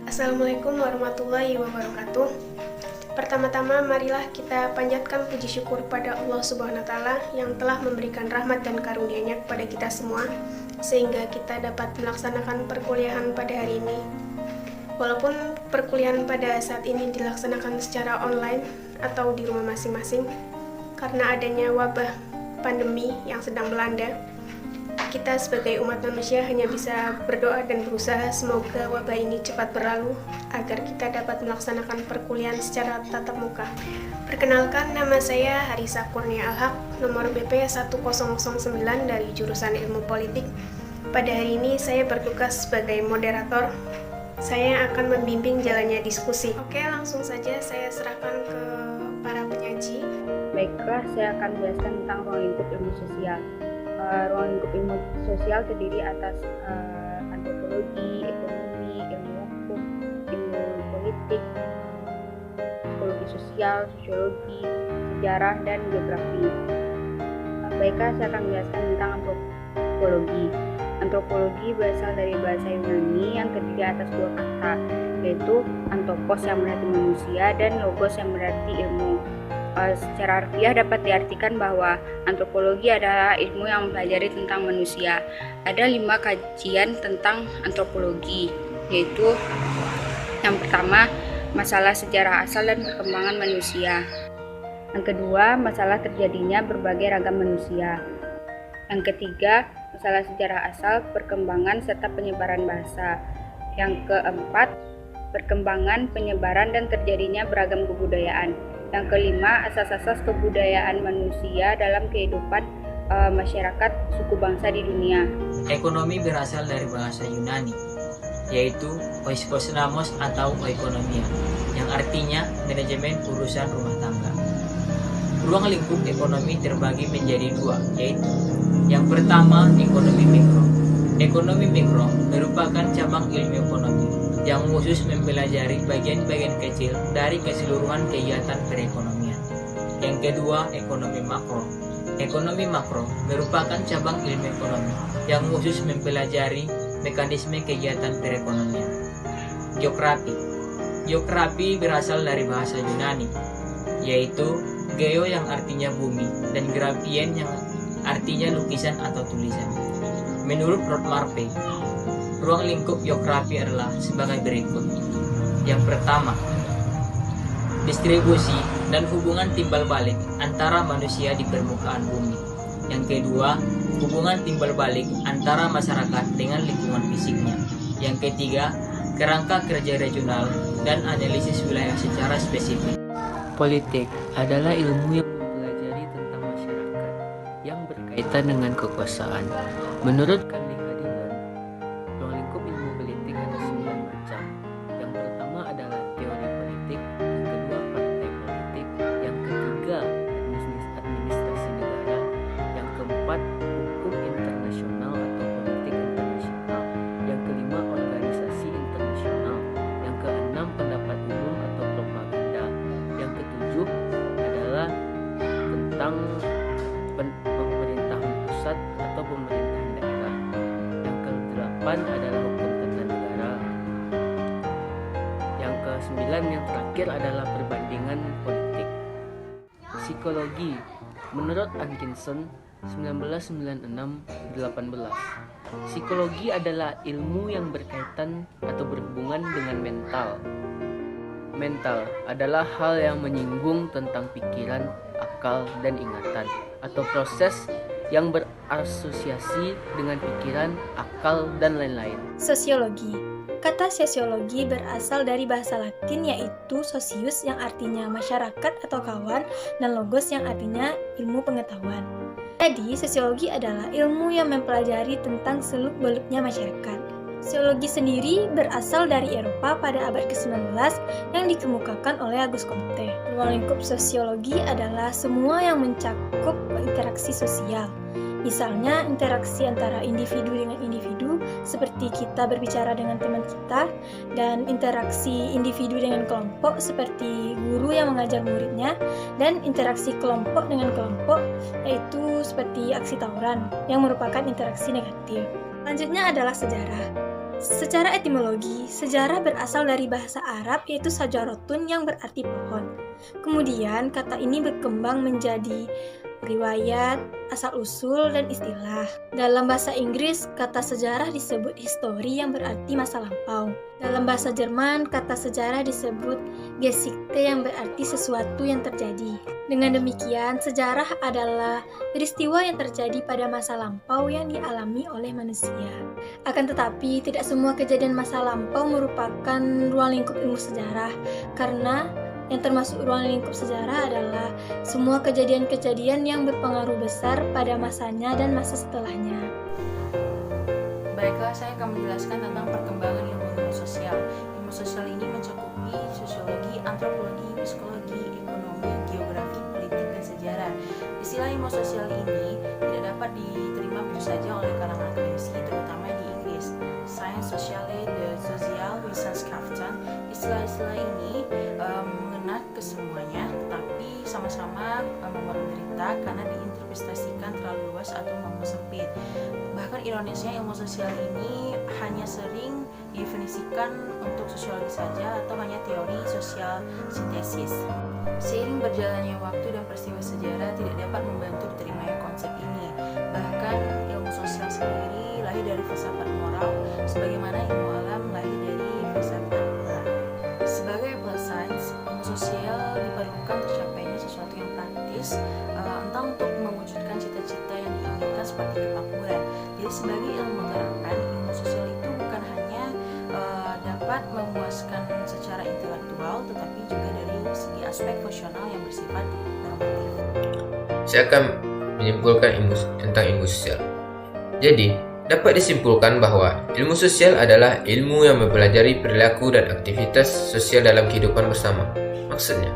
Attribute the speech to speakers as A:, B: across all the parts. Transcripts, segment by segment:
A: Assalamualaikum warahmatullahi wabarakatuh. Pertama-tama marilah kita panjatkan puji syukur pada Allah Subhanahu wa taala yang telah memberikan rahmat dan karunia-Nya kepada kita semua sehingga kita dapat melaksanakan perkuliahan pada hari ini. Walaupun perkuliahan pada saat ini dilaksanakan secara online atau di rumah masing-masing karena adanya wabah pandemi yang sedang melanda, kita sebagai umat manusia hanya bisa berdoa dan berusaha semoga wabah ini cepat berlalu agar kita dapat melaksanakan perkuliahan secara tatap muka. Perkenalkan, nama saya Harisa Kurnia Alhaq, nomor BP 1009 dari jurusan Ilmu Politik. Pada hari ini saya bertugas sebagai moderator. Saya akan membimbing jalannya diskusi. Oke, langsung saja saya serahkan ke para penyaji.
B: Baiklah, saya akan menjelaskan tentang ruang lingkup ilmu sosial. Ruang lingkup ilmu sosial terdiri atas antropologi, ekonomi, ilmu hukum, ilmu politik, psikologi sosial, sosiologi, sejarah, dan geografi. Baiklah, saya akan menjelaskan tentang antropologi. Antropologi berasal dari bahasa Yunani yang terdiri atas dua kata, yaitu anthropos yang berarti manusia dan logos yang berarti ilmu. Secara harfiah dapat diartikan bahwa antropologi adalah ilmu yang mempelajari tentang manusia. Ada 5 kajian tentang antropologi, yaitu yang pertama, masalah sejarah asal dan perkembangan manusia. Yang kedua, masalah terjadinya berbagai ragam manusia. Yang ketiga, masalah sejarah asal, perkembangan serta penyebaran bahasa. Yang keempat, perkembangan, penyebaran dan terjadinya beragam kebudayaan. Yang kelima, asas-asas kebudayaan manusia dalam kehidupan masyarakat suku bangsa di dunia.
C: Ekonomi berasal dari bahasa Yunani, yaitu oikonomos atau oikonomia, yang artinya manajemen urusan rumah tangga. Ruang lingkup ekonomi terbagi menjadi 2, yaitu yang pertama, ekonomi mikro. Ekonomi mikro merupakan cabang ilmu ekonomi yang khusus mempelajari bagian-bagian kecil dari keseluruhan kegiatan perekonomian. Yang kedua, ekonomi makro. Ekonomi makro merupakan cabang ilmu ekonomi yang khusus mempelajari mekanisme kegiatan perekonomian. Geografi. Geografi berasal dari bahasa Yunani, yaitu geo yang artinya bumi dan grafien yang artinya lukisan atau tulisan. Menurut Rothmarpe, ruang lingkup geografi adalah sebagai berikut. Yang pertama, distribusi dan hubungan timbal balik antara manusia di permukaan bumi. Yang kedua, hubungan timbal balik antara masyarakat dengan lingkungan fisiknya. Yang ketiga, kerangka kerja regional dan analisis wilayah secara spesifik.
D: Politik adalah ilmu yang mempelajari tentang masyarakat yang berkaitan dengan kekuasaan. Menurut Carly Hadigan, ruang lingkup ilmu politik ada 9 macam. Yang pertama adalah teori politik, yang kedua partai politik, yang ketiga administrasi negara, yang keempat hukum internasional atau politik internasional, yang kelima organisasi internasional, yang keenam pendapat umum atau propaganda, yang ketujuh adalah tentang pemerintahan pusat atau pemerintahan daerah. Yang ke-8 adalah hukum tata negara. Yang ke-9 yang terakhir adalah perbandingan politik. Psikologi. Menurut Atkinson 1996-18, psikologi adalah ilmu yang berkaitan atau berhubungan dengan mental. Mental adalah hal yang menyinggung tentang pikiran, akal, dan ingatan, atau proses yang berasosiasi dengan pikiran, akal, dan lain-lain.
E: Sosiologi. Kata sosiologi berasal dari bahasa Latin yaitu socius yang artinya masyarakat atau kawan dan logos yang artinya ilmu pengetahuan. Jadi, sosiologi adalah ilmu yang mempelajari tentang seluk-beluknya masyarakat. Sosiologi sendiri berasal dari Eropa pada abad ke-19 yang dikemukakan oleh Auguste Comte. Ruang lingkup sosiologi adalah semua yang mencakup interaksi sosial. Misalnya interaksi antara individu dengan individu seperti kita berbicara dengan teman kita, dan interaksi individu dengan kelompok seperti guru yang mengajar muridnya, dan interaksi kelompok dengan kelompok yaitu seperti aksi tawuran yang merupakan interaksi negatif. Selanjutnya adalah sejarah. Secara etimologi, sejarah berasal dari bahasa Arab yaitu sajarotun yang berarti pohon. Kemudian kata ini berkembang menjadi riwayat, asal-usul, dan istilah. Dalam bahasa Inggris, kata sejarah disebut history yang berarti masa lampau. Dalam bahasa Jerman, kata sejarah disebut Geschichte yang berarti sesuatu yang terjadi. Dengan demikian, sejarah adalah peristiwa yang terjadi pada masa lampau yang dialami oleh manusia. Akan tetapi, tidak semua kejadian masa lampau merupakan ruang lingkup ilmu sejarah, karena yang termasuk ruang lingkup sejarah adalah semua kejadian-kejadian yang berpengaruh besar pada masanya dan masa setelahnya.
F: Baiklah, saya akan menjelaskan tentang perkembangan ilmu sosial. Ilmu sosial ini mencakupi sosiologi, antropologi, psikologi, ekonomi, geografi, politik, dan sejarah. Istilah ilmu sosial ini tidak dapat diterima begitu saja oleh kalangan akademisi, terutama di Inggris. Science Sociale de Social Wissenschaften. Istilah-istilah ini mengena ke semuanya, tetapi sama-sama menderita karena diinterpretasikan terlalu luas atau mempersempit. Bahkan ironisnya, ilmu sosial ini hanya sering didefinisikan untuk sosiologi saja atau hanya teori sosial sintesis. Seiring berjalannya waktu dan peristiwa sejarah tidak dapat membantu diterimanya konsep ini. Bahkan ilmu sosial sendiri lahir dari filsafat moral, sebagaimana ilmu alam lahir dari filsafat moral. Sebagai applied science, ilmu sosial diperlukan tercapainya sesuatu yang praktis, entah untuk mewujudkan cita-cita yang diinginkan seperti kemakmuran. Jadi sebagai ilmu terapan, ilmu sosial itu bukan hanya dapat memuaskan secara intelektual, tetapi juga dari segi aspek fungsional yang bersifat normatif.
G: Saya akan menyimpulkan tentang ilmu sosial. Jadi, dapat disimpulkan bahwa ilmu sosial adalah ilmu yang mempelajari perilaku dan aktivitas sosial dalam kehidupan bersama. Maksudnya,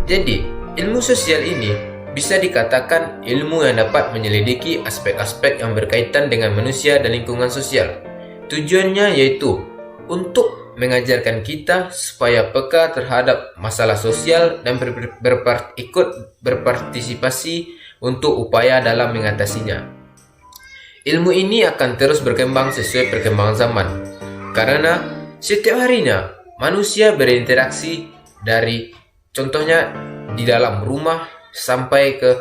G: jadi ilmu sosial ini bisa dikatakan ilmu yang dapat menyelidiki aspek-aspek yang berkaitan dengan manusia dan lingkungan sosial. Tujuannya yaitu untuk mengajarkan kita supaya peka terhadap masalah sosial dan ikut berpartisipasi untuk upaya dalam mengatasinya. Ilmu ini akan terus berkembang sesuai perkembangan zaman, karena setiap harinya manusia berinteraksi dari contohnya di dalam rumah sampai ke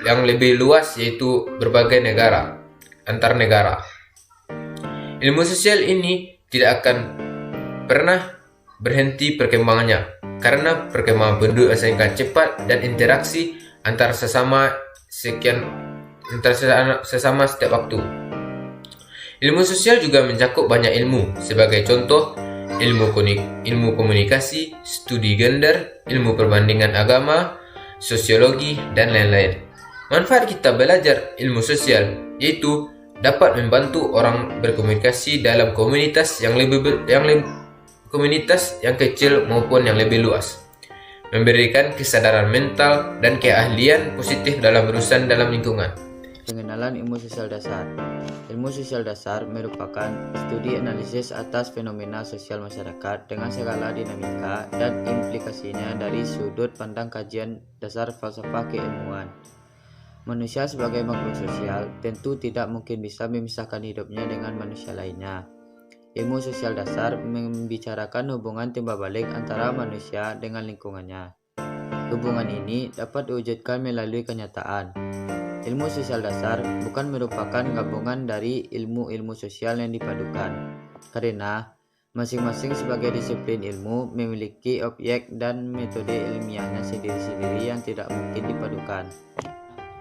G: yang lebih luas, yaitu berbagai negara, antar negara. Ilmu sosial ini tidak akan pernah berhenti perkembangannya, karena perkembangan penduduk sangat cepat dan interaksi antar sesama setiap waktu. Ilmu sosial juga mencakup banyak ilmu, sebagai contoh ilmu komunikasi, studi gender, ilmu perbandingan agama, sosiologi, dan lain-lain. Manfaat kita belajar ilmu sosial yaitu dapat membantu orang berkomunikasi dalam komunitas komunitas yang kecil maupun yang lebih luas, memberikan kesadaran mental dan keahlian positif dalam berurusan dalam lingkungan.
D: Pengenalan ilmu sosial dasar. Ilmu sosial dasar merupakan studi analisis atas fenomena sosial masyarakat dengan segala dinamika dan implikasinya dari sudut pandang kajian dasar falsafah keilmuan. Manusia sebagai makhluk sosial tentu tidak mungkin bisa memisahkan hidupnya dengan manusia lainnya. Ilmu sosial dasar membicarakan hubungan timbal balik antara manusia dengan lingkungannya. Hubungan ini dapat diwujudkan melalui kenyataan. Ilmu sosial dasar bukan merupakan gabungan dari ilmu-ilmu sosial yang dipadukan, karena masing-masing sebagai disiplin ilmu memiliki objek dan metode ilmiahnya sendiri-sendiri yang tidak mungkin dipadukan.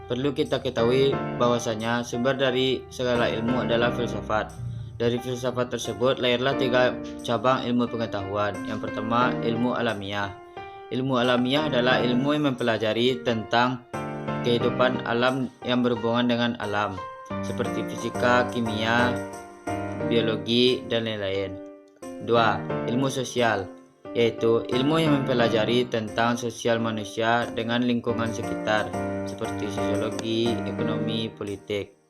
D: Perlu kita ketahui bahwasanya sumber dari segala ilmu adalah filsafat. Dari filsafat tersebut lahirlah 3 cabang ilmu pengetahuan. Yang pertama, ilmu alamiah. Ilmu alamiah adalah ilmu yang mempelajari tentang kehidupan alam yang berhubungan dengan alam, seperti fisika, kimia, biologi, dan lain-lain. 2. Ilmu sosial, yaitu ilmu yang mempelajari tentang sosial manusia dengan lingkungan sekitar, seperti sosiologi, ekonomi, politik.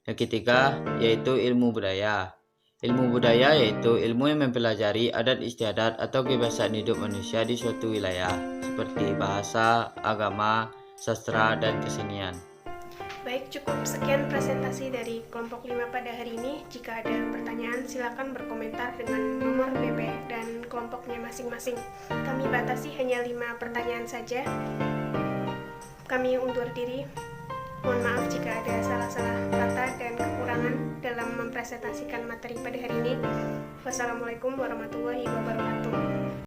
D: Yang ketiga, yaitu ilmu budaya. Ilmu budaya yaitu ilmu yang mempelajari adat istiadat atau kebiasaan hidup manusia di suatu wilayah, seperti bahasa, agama, sastra, dan kesenian.
A: Baik, cukup sekian presentasi dari kelompok 5 pada hari ini. Jika ada pertanyaan, silakan berkomentar dengan nomor BP dan kelompoknya masing-masing. Kami batasi hanya 5 pertanyaan saja. Kami undur diri. Mohon maaf jika ada salah-salah kata dan kekurangan dalam mempresentasikan materi pada hari ini. Wassalamualaikum warahmatullahi wabarakatuh.